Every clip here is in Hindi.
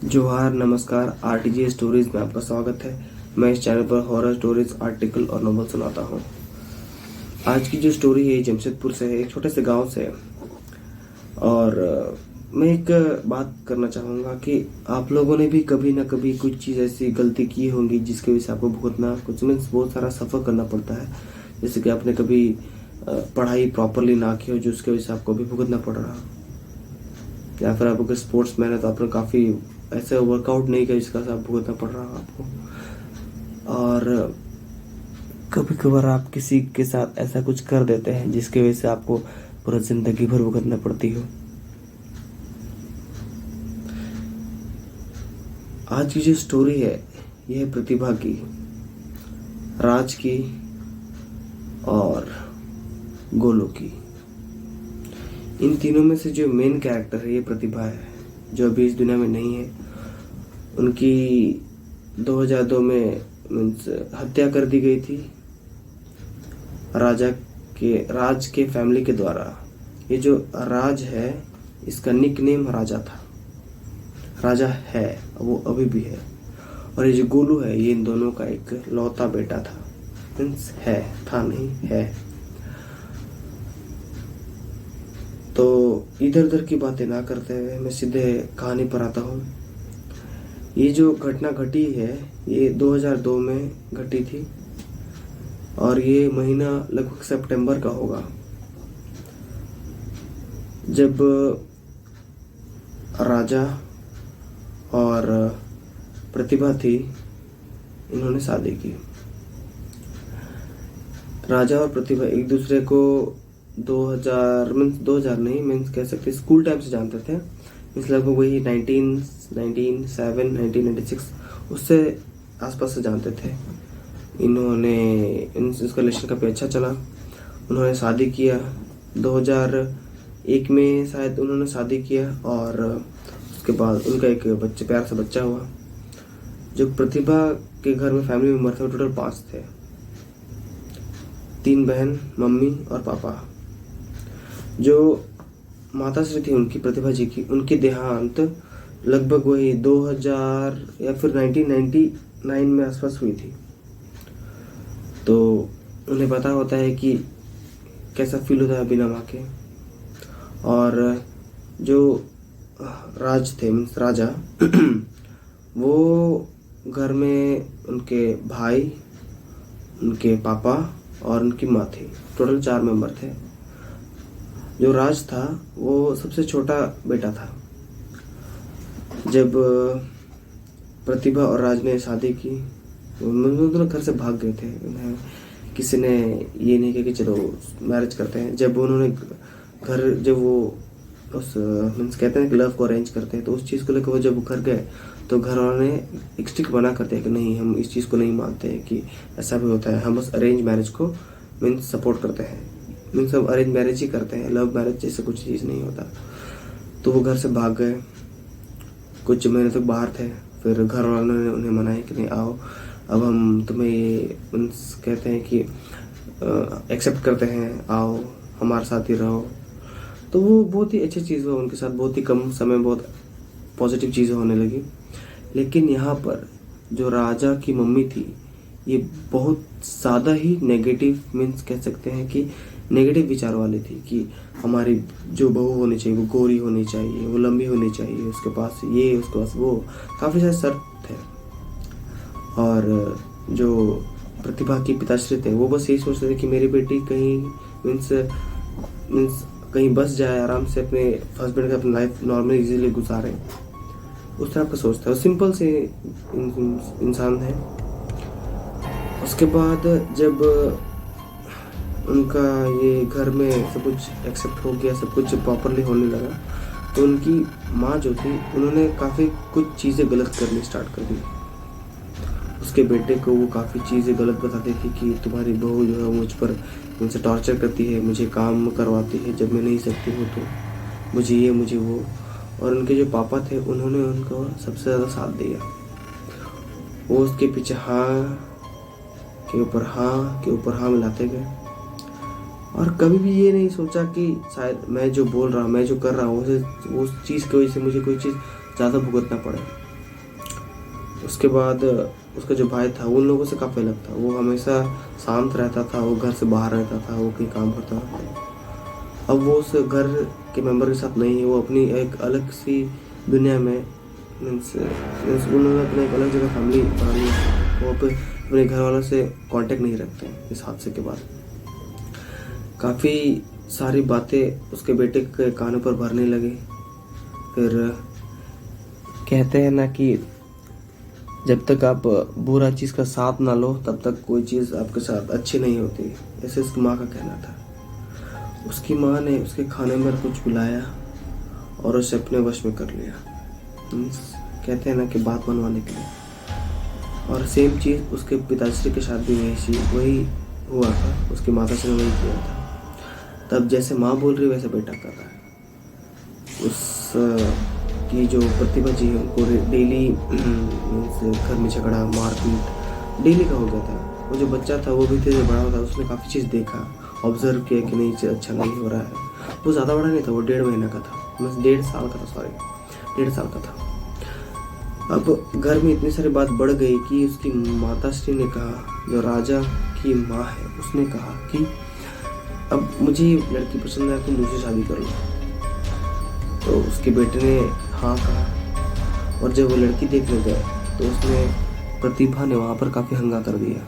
जोहार नमस्कार। आरटीजी स्टोरीज में आपका स्वागत है। मैं इस चैनल पर हॉरर स्टोरीज, आर्टिकल और नॉवल सुनाता हूँ। आज की जो स्टोरी है जमशेदपुर से है, एक छोटे से गांव से है। और मैं एक बात करना चाहूँगा कि आप लोगों ने भी कभी ना कभी कुछ चीज़ ऐसी गलती की होंगी जिसके वजह से आपको भुगतना कुछ मीन्स बहुत सारा सफ़र करना पड़ता है। जैसे कि आपने कभी पढ़ाई प्रॉपरली ना की हो जिसके वजह से आपको भी भुगतना पड़ रहा, या फिर आप अगर स्पोर्ट्स मैन है तो आपने काफ़ी ऐसे वर्कआउट नहीं किया जिसका आप भुगतना पड़ रहा आपको। और कभी कभार आप किसी के साथ ऐसा कुछ कर देते हैं जिसकी वजह से आपको पूरा जिंदगी भर भुगतना पड़ती हो। आज की जो स्टोरी है यह है प्रतिभा की, राज की और गोलू की। इन तीनों में से जो मेन कैरेक्टर है ये प्रतिभा है, जो अभी इस दुनिया में नहीं है। उनकी 2002 में मीन्स हत्या कर दी गई थी राज के फैमिली के द्वारा। ये जो राज है इसका निक नेम राजा था, राजा है, वो अभी भी है। और ये जो गोलू है ये इन दोनों का एक लौता बेटा था, मीन्स है, था नहीं है। तो इधर उधर की बातें ना करते हुए मैं सीधे कहानी पर आता हूँ। ये जो घटना घटी है ये 2002 में घटी थी और ये महीना लगभग सितंबर का होगा, जब राजा और प्रतिभा थी, इन्होंने शादी की। राजा और प्रतिभा एक दूसरे को 2000 नहीं मीन्स कह सकते स्कूल टाइम से जानते थे। मीन्स लगभग वही 1996 उससे आसपास से जानते थे। इन्होंने इसका रिलेशन काफ़ी अच्छा चला। उन्होंने शादी किया 2001 में शायद उन्होंने शादी किया और उसके बाद उनका एक प्यार सा बच्चा हुआ। जो प्रतिभा के घर में फैमिली मेम्बर थे टोटल 5 थे, 3 बहन, मम्मी और पापा। जो माताश्री थी उनकी, प्रतिभा जी की, उनकी देहांत लगभग वही 2000 या फिर 1999 में आसपास हुई थी। तो उन्हें पता होता है कि कैसा फील होता है बिना माँ के। और जो राज थे मीन्स राजा वो घर में उनके भाई, उनके पापा और उनकी माँ थी, टोटल 4 मेंबर थे। जो राज था वो सबसे छोटा बेटा था। जब प्रतिभा और राज ने शादी की दोनों घर से भाग गए थे। उन्हें किसी ने ये नहीं किया कि चलो मैरिज करते हैं। जब उन्होंने जब वो उस मीन्स कहते हैं कि लव को अरेंज करते हैं, तो उस चीज़ को लेकर वो जब घर गए तो घर वालों ने एक स्टिक बना करते हैं कि नहीं, हम इस चीज़ को नहीं मानते हैं कि ऐसा भी होता है, हम बस अरेंज मैरिज को मीन्स सपोर्ट करते हैं, मीन्स सब अरेंज मैरिज ही करते हैं, लव मैरिज जैसे कुछ चीज़ नहीं होता। तो वो घर से भाग गए, कुछ महीने तक बाहर थे। फिर घर वालों ने उन्हें मनाया कि नहीं आओ, अब हम तुम्हें ये मीन्स कहते हैं कि एक्सेप्ट करते हैं, आओ हमारे साथ ही रहो। तो वो बहुत ही अच्छी चीज़ हुआ उनके साथ, बहुत ही कम समय बहुत पॉजिटिव चीज़ें होने लगी। लेकिन यहाँ पर जो राजा की मम्मी थी ये बहुत ज़्यादा ही नेगेटिव मीन्स कह सकते हैं कि नेगेटिव विचार वाली थी कि हमारी जो बहू होनी चाहिए वो गोरी होनी चाहिए, वो लंबी होनी चाहिए, उसके पास ये, उसके पास वो, काफ़ी सारे शर्त थे। और जो प्रतिभा की पिताश्री थे वो बस यही सोचते थे कि मेरी बेटी कहीं मीन्स कहीं बस जाए, आराम से अपने हस्बैंड का अपनी लाइफ नॉर्मल इजीली गुजारे, उस तरह का सोचता है। सिंपल से इंसान है। उसके बाद जब उनका ये घर में सब कुछ एक्सेप्ट हो गया, सब कुछ प्रॉपरली होने लगा, तो उनकी माँ जो थी उन्होंने काफ़ी कुछ चीज़ें गलत करनी स्टार्ट कर दी। उसके बेटे को वो काफ़ी चीज़ें गलत बताती थी कि तुम्हारी बहू जो है मुझ पर मुझसे टॉर्चर करती है, मुझे काम करवाती है जब मैं नहीं सकती हूँ, तो मुझे ये मुझे वो। और उनके जो पापा थे उन्होंने उनको सबसे ज़्यादा साथ दिया। वो उसके पीछे हाँ के ऊपर हाँ मिलाते गए और कभी भी ये नहीं सोचा कि शायद मैं जो बोल रहा हूँ, मैं जो कर रहा हूँ, उस चीज़ की वजह से मुझे कोई चीज़ ज़्यादा भुगतना पड़े। उसके बाद उसका जो भाई था उन लोगों से काफ़ी अलग था। वो हमेशा शांत रहता था, वो घर से बाहर रहता था, वो कहीं काम करता था। अब वो उस घर के मेंबर के साथ नहीं है, वो अपनी एक अलग सी दुनिया में मीन्स उन्होंने अपने एक अलग जगह फैमिली बना ली। वो अपने घर वालों से कांटेक्ट नहीं रखते हैं इस हादसे के बाद। काफ़ी सारी बातें उसके बेटे के कानों पर भरने लगी। फिर कहते हैं ना कि जब तक आप बुरा चीज़ का साथ ना लो तब तक कोई चीज़ आपके साथ अच्छी नहीं होती, ऐसे उसकी माँ का कहना था। उसकी माँ ने उसके खाने में कुछ मिलाया और उसे अपने वश में कर लिया। कहते हैं ना कि बात मनवाने के लिए। और सेम चीज़ उसके पिताश्री के साथ भी वही हुआ था। उसकी माता से वही किया था। तब जैसे माँ बोल रही वैसे बेटा कर रहा है। उस की जो प्रतिभा जी है उनको डेली घर में झगड़ा मारपीट डेली का हो गया था। वो जो बच्चा था वो भी धीरे बड़ा होता, उसने काफ़ी चीज़ देखा, ऑब्जर्व किया कि नहीं इसे अच्छा नहीं हो रहा है। वो ज़्यादा बड़ा नहीं था, वो 1.5 महीना का था, बस 1.5 साल का था, सॉरी 1.5 साल का था। अब घर में इतनी सारी बात बढ़ गई कि उसकी माताश्री ने कहा, जो राजा की माँ है उसने कहा कि अब मुझे लड़की पसंद है, तुम दूसरी शादी कर लो। तो उसके बेटे ने हाँ कहा। और जब वो लड़की देखने गए तो उसने प्रतिभा ने वहाँ पर काफ़ी हंगा कर दिया।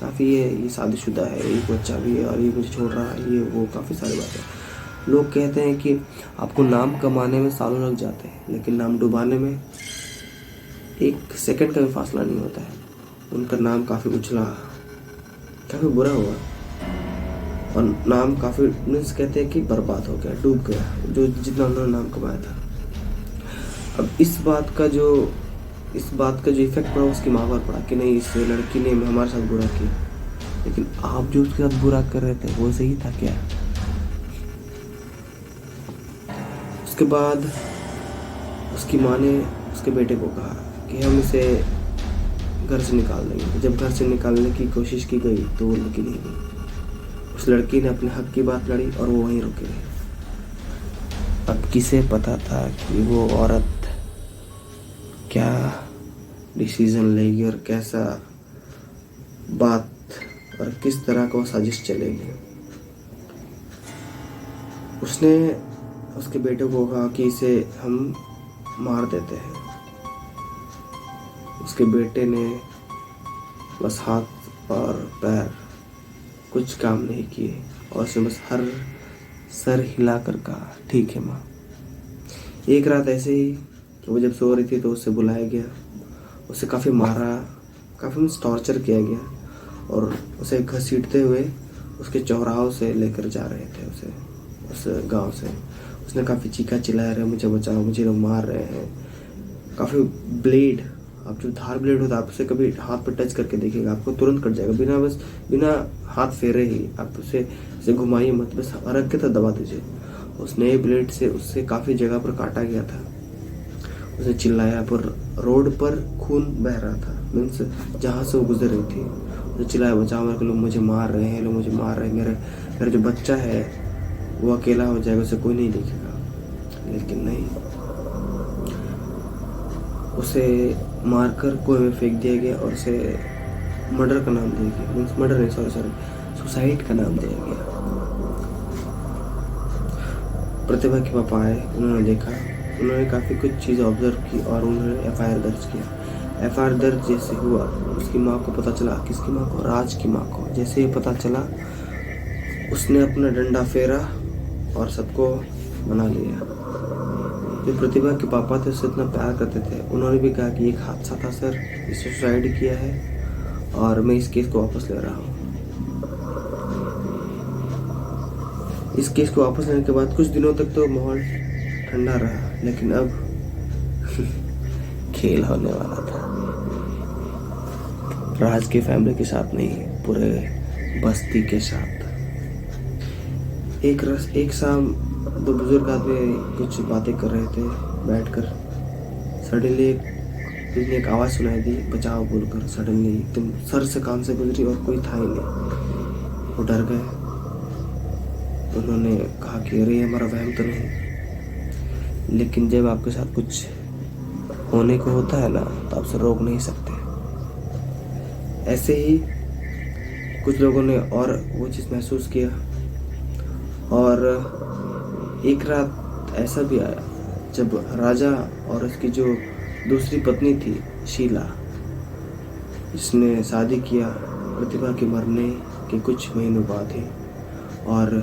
काफ़ी ये शादीशुदा है, एक बच्चा भी है और ये मुझे छोड़ रहा है, ये वो काफ़ी सारी बातें। लोग कहते हैं कि आपको नाम कमाने में सालों लग जाते हैं, लेकिन नाम डुबाने में 1 सेकंड का भी फासला नहीं होता है। उनका नाम काफ़ी उछला, काफ़ी बुरा हुआ और नाम काफ़ी मीन्स कहते हैं कि बर्बाद हो गया, डूब गया, जो जितना उन्होंने नाम कमाया था। अब इस बात का जो इफेक्ट पड़ा उसकी माँ पर पड़ा कि नहीं, इस लड़की ने हमारे साथ बुरा किया। लेकिन आप जो उसके साथ बुरा कर रहे थे वो सही था क्या? उसके बाद उसकी माँ ने उसके बेटे को कहा कि हम इसे घर से निकाल देंगे। जब घर से निकालने की कोशिश की गई तो वो लड़की नहीं गई। उस लड़की ने अपने हक की बात लड़ी और वो वहीं रुके रहे। अब किसे पता था कि वो औरत क्या डिसीजन लेगी और कैसा बात और किस तरह का वो साजिश चलेगी। उसने उसके बेटे को कहा कि इसे हम मार देते हैं। उसके बेटे ने बस हाथ और पैर कुछ काम नहीं किए और उसने बस सर हिलाकर कहा ठीक है माँ। एक रात ऐसे ही वो जब सो रही थी तो उसे बुलाया गया, उसे काफ़ी मारा, काफ़ी टॉर्चर किया गया और उसे घसीटते हुए उसके चौराहों से लेकर जा रहे थे उसे उस गांव से। उसने काफ़ी चीखा चिल्लाया, रहे मुझे बचाओ, मुझे लोग मार रहे हैं। काफ़ी ब्लेड, आप जो धार ब्लेड होता है आप उसे कभी हाथ पर टच करके देखिएगा, आपको तुरंत कट जाएगा। बिना हाथ फेरे ही आप उसे घुमाइए मत, बस रख के तो दबा दीजिए। उस नए ब्लेड से उससे काफ़ी जगह पर काटा गया था। उसने चिल्लाया पर रोड पर खून बह रहा था, मीन्स जहाँ से वो गुजर रही थी। उसने चिल्लाया बचाओ मेरे को, लोग मुझे मार रहे हैं, लोग मुझे मार रहे हैं, मेरा जो बच्चा है वो अकेला हो जाएगा, उसे कोई नहीं देखेगा। लेकिन नहीं, उसे मारकर कुएं में फेंक दिया गया और उसे मर्डर का नाम दिया गया। मीन्स मर्डर नहीं, सॉरी सुसाइड का नाम दिया गया। प्रतिभा के पापा आए, उन्होंने देखा, उन्होंने काफ़ी कुछ चीज़ें ऑब्जर्व की और उन्होंने FIR दर्ज किया। FIR दर्ज जैसे हुआ उसकी माँ को पता चला, किसकी माँ को? राज की माँ को। जैसे ही पता चला उसने अपना डंडा फेरा और सबको मना लिया। जो प्रतिभा के पापा थे उससे इतना प्यार करते थे, उन्होंने भी कहा कि एक हादसा था सर, इसने सुसाइड किया है और मैं इस केस को वापस ले रहा हूँ। इस केस को वापस लेने के बाद कुछ दिनों तक तो माहौल ठंडा रहा, लेकिन अब खेल होने वाला था। राज के फैमिली के साथ नहीं, पूरे बस्ती के साथ। एक शाम 2 बुजुर्ग आदमी कुछ बातें कर रहे थे बैठकर। सडनली एक आवाज़ सुनाई दी, बचाओ बोलकर। सडनली तुम सर से कान से गुजरी और कोई था ही नहीं। वो डर गए। उन्होंने कहा कि अरे हमारा वहम तो नहीं। लेकिन जब आपके साथ कुछ होने को होता है ना तो आप उसे रोक नहीं सकते। ऐसे ही कुछ लोगों ने और वो चीज़ महसूस किया। और एक रात ऐसा भी आया जब राजा और उसकी जो दूसरी पत्नी थी शीला, जिसने शादी किया प्रतिभा के मरने के कुछ महीनों बाद ही, और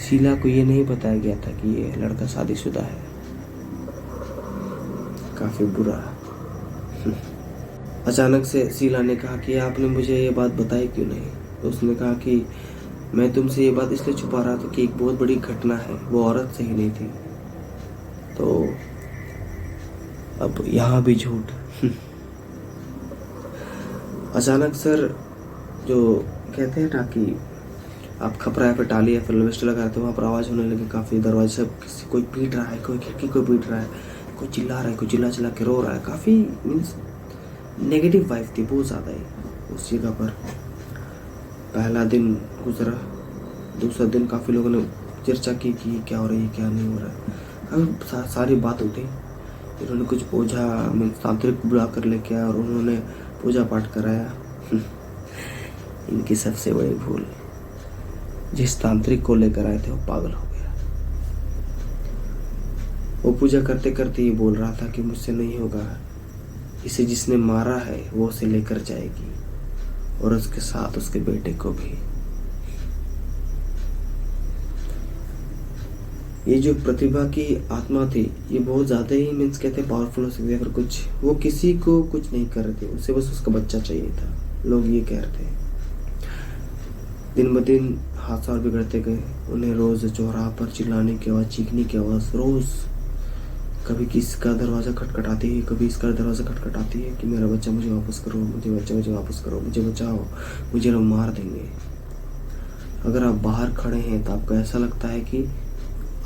शीला को ये नहीं बताया गया था कि ये लड़का शादीशुदा है। काफ़ी बुरा। अचानक से शीला ने कहा कि आपने मुझे ये बात बताई क्यों नहीं। तो उसने कहा कि मैं तुमसे ये बात इसलिए छुपा रहा था कि एक बहुत बड़ी घटना है, वो औरत सही नहीं थी। तो अब यहाँ भी झूठ। अचानक सर, जो कहते हैं ना कि आप खपरा पे टाली या फिर लिपस्टिक लगा रहे थे, वहाँ पर आवाज़ होने लगी काफ़ी। दरवाजे से किसी कोई पीट रहा है, कोई खिड़की को पीट रहा है, कोई चिल्ला रहा है, कोई चिल्ला चिल्ला के रो रहा है। काफ़ी मीन्स नेगेटिव वाइब थी बहुत ज़्यादा ही उस जगह पर। पहला दिन गुजरा, दूसरा दिन काफ़ी लोगों ने चर्चा की कि क्या हो रहा है, क्या नहीं हो रहा है। काफ़ी सारी बात उठी। इन्होंने कुछ ओझा मीन्स तांत्रिक बुला कर लेके आया और उन्होंने पूजा पाठ कराया। इनकी सबसे बड़ी भूल, जिस तांत्रिक को लेकर आए थे वो पागल हो गया। वो पूजा करते करते ये बोल रहा था कि मुझसे नहीं होगा, इसे जिसने मारा है वो उसे लेकर जाएगी और उसके साथ उसके बेटे को भी। ये जो प्रतिभा की आत्मा थी ये बहुत ज़्यादा ही मीन्स कहते पावरफुल हो सकती है, फिर कुछ वो किसी को कुछ नहीं कर रहे थे, उसे बस उसका बच्चा चाहिए था, लोग ये कह रहे थे। दिन ब दिन हादसा और बिगड़ते गए। उन्हें रोज़ चौराहा पर चिल्लाने की आवाज़, चीखने की आवाज़, रोज़ कभी किसका दरवाज़ा खटखटाती है, कभी इसका दरवाज़ा खटखटाती है कि मेरा बच्चा मुझे वापस करो, मुझे वापस करो, मुझे बचाओ, मुझे लोग मार देंगे। अगर आप बाहर खड़े हैं तो आपको ऐसा लगता है कि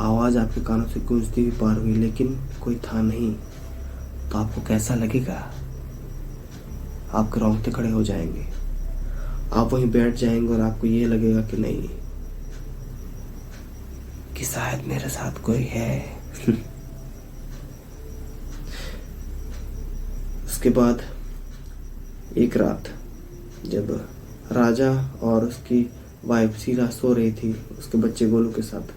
आवाज़ आपके कानों से गूंजती हुई पार हुई, लेकिन कोई था नहीं। तो आपको कैसा लगेगा? आपके रोंगटे खड़े हो जाएंगे, आप वहीं बैठ जाएंगे और आपको ये लगेगा कि नहीं, कि शायद मेरे साथ कोई है। उसके बाद एक रात जब राजा और उसकी वाइफ शीला सो रही थी उसके बच्चे गोलू के साथ,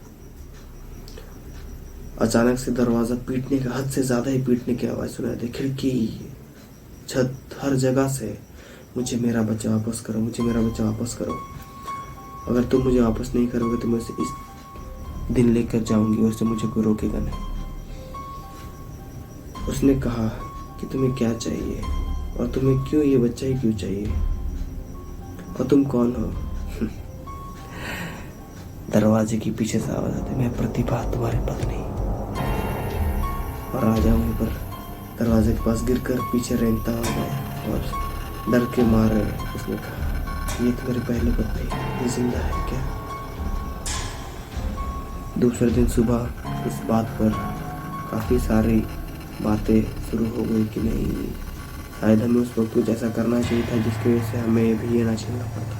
अचानक से दरवाज़ा पीटने का, हद से ज़्यादा ही पीटने की आवाज़ सुनाई दी। खिड़की, छत, हर जगह से, मुझे मेरा बच्चा वापस करो, मुझे मेरा बच्चा वापस करो। अगर तुम मुझे वापस नहीं करोगे तो मैं उसे इस दिन लेकर जाऊंगी, उससे मुझे कोई रोकेगा नहीं। उसने कहा कि तुम्हें क्या चाहिए और तुम्हें क्यों ये बच्चा ही क्यों चाहिए और तुम कौन हो? दरवाजे के पीछे से आवाज आती, मैं प्रतिभा, तुम्हारी पत्नी। और राजा वहीं पर दरवाजे के पास गिरकर पीछे रेंगता हो गया और डर के मारे उसने कहा, ये तो मेरी पहली पत्नी, ये जिंदा है क्या? दूसरे दिन सुबह इस बात पर काफ़ी सारी बातें शुरू हो गई कि नहीं, शायद हमें उस वक्त कुछ ऐसा करना चाहिए था जिसकी वजह से हमें भी ये ना झेलना पड़ता।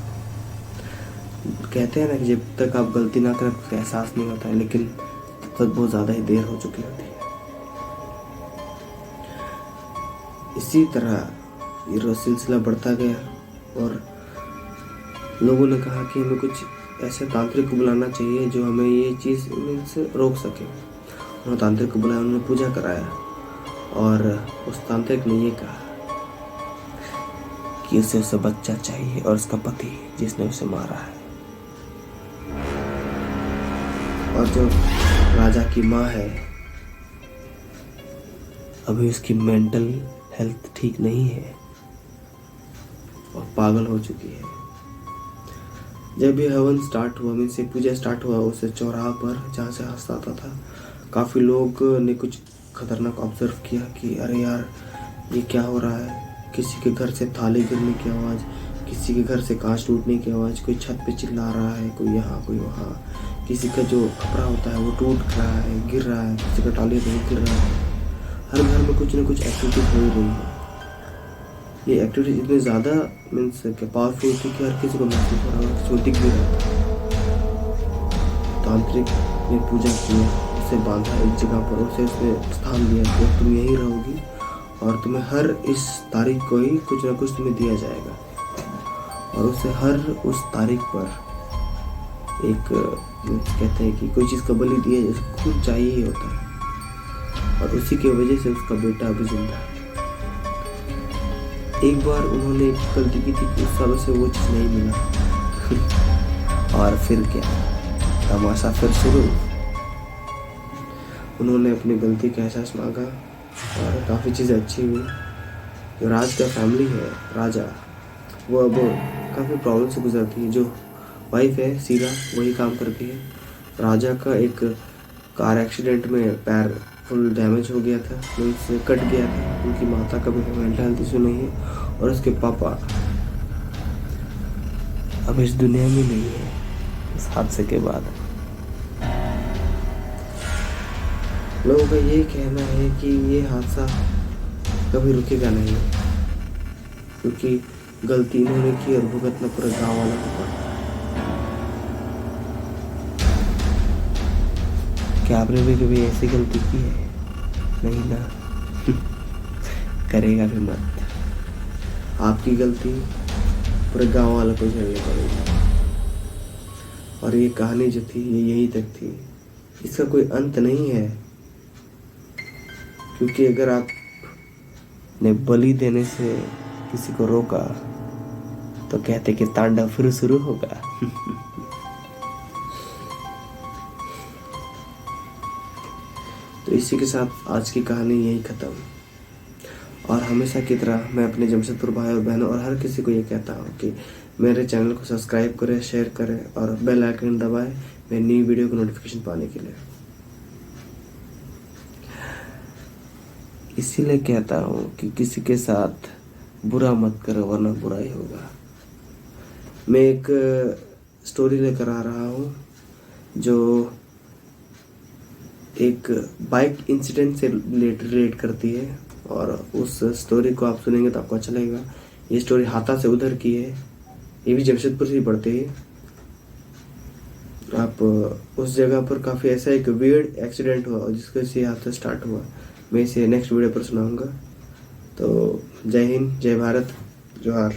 कहते हैं ना कि जब तक आप गलती ना करें तो एहसास नहीं होता है, लेकिन तब तक बहुत ज़्यादा ही देर हो चुकी होती है। इसी तरह ये सिलसिला बढ़ता गया और लोगों ने कहा कि हमें कुछ ऐसे तांत्रिक को बुलाना चाहिए जो हमें ये चीज़ से रोक सके। उन्होंने तांत्रिक को बुलाया, उन्होंने पूजा कराया और उस तांत्रिक ने ये कहा कि उसे बच्चा चाहिए और उसका पति जिसने उसे मारा है। और जो राजा की माँ है, अभी उसकी मेंटल हेल्थ ठीक नहीं है और पागल हो चुकी है। जब ये हवन स्टार्ट हुआ, मीन्स से पूजा स्टार्ट हुआ, उसे चौराहा पर जहाँ से हादसा आता था, काफ़ी लोग ने कुछ खतरनाक ऑब्जर्व किया कि अरे यार ये क्या हो रहा है। किसी के घर से थाली गिरने की आवाज़, किसी के घर से कांच टूटने की आवाज़, कोई छत पे चिल्ला रहा है, कोई यहाँ कोई वहाँ, किसी का जो कपड़ा होता है वो टूट रहा है, गिर रहा है, किसी का टाली तो गिर रहा है। हर घर में कुछ ना कुछ एक्टिविटी हो रही है। ये एक्टिविटी इतनी ज़्यादा मीन्स क्या पावरफुल थी कि हर किसी को महसूस हो रहा है, किसी को दिख भी रहा था। तांत्रिक ने पूजा किया, उसे बांधा एक जगह पर, उसे उसने स्थान दिया कि अब तुम यहीं रहोगी और तुम्हें हर इस तारीख को ही कुछ ना कुछ तुम्हें दिया जाएगा। और उसे हर उस तारीख पर एक कहते हैं कि कोई चीज़ का बलि दिया जैसे खुद चाहिए ही होता है, और उसी की वजह से उसका बेटा अभी जिंदा है। एक बार उन्होंने एक गलती की थी कि उस सालों से वो चीज़ नहीं मिला और फिर क्या, तमाशा फिर शुरू। उन्होंने अपनी गलती का एहसास मांगा और काफ़ी चीज़ें अच्छी हुई। जो राज का फैमिली है, राजा, वो अब काफ़ी प्रॉब्लम से गुजरती है। जो वाइफ है सीरा, वही काम करती है। राजा का एक कार एक्सीडेंट में पैर फुल डैमेज हो गया था, उनसे कट गया था। उनकी माता का भी मेंटल हेल्थ इशू नहीं है और उसके पापा अब इस दुनिया में नहीं है इस हादसे के बाद। लोगों का ये कहना है कि ये हादसा कभी रुकेगा नहीं, क्योंकि गलती इन्होंने की और भुगतना पूरे गांव वालों को पड़ा। क्या आपने भी कभी ऐसी गलती की है? नहीं ना? करेगा भी मत। आपकी गलती पूरे गांव वालों को झेलनी पड़ेगी। और ये कहानी जो थी ये यहीं तक थी, इसका कोई अंत नहीं है। क्योंकि अगर आपने बलि देने से किसी को रोका तो कहते कि तांडव फिर शुरू होगा। तो इसी के साथ आज की कहानी यही खत्म। और हमेशा की तरह मैं अपने जमशेदपुर भाई और बहनों और हर किसी को ये कहता हूँ कि मेरे चैनल को सब्सक्राइब करें, शेयर करें और बेल आइकन दबाएं मेरी नई वीडियो को नोटिफिकेशन पाने के लिए। इसीलिए कहता हूँ कि किसी के साथ बुरा मत करो वरना बुरा ही होगा। मैं एक स्टोरी लेकर आ रहा हूँ जो एक बाइक इंसिडेंट से रिलेट करती है, और उस स्टोरी को आप सुनेंगे तो आपको अच्छा लगेगा। ये स्टोरी हाथा से उधर की है, ये भी जमशेदपुर से ही पड़ती है। आप उस जगह पर काफ़ी ऐसा एक वियर्ड एक्सीडेंट हुआ और जिसके से हादसा स्टार्ट हुआ, मैं इसे नेक्स्ट वीडियो पर सुनाऊंगा। तो जय हिंद, जय भारत, जोहार।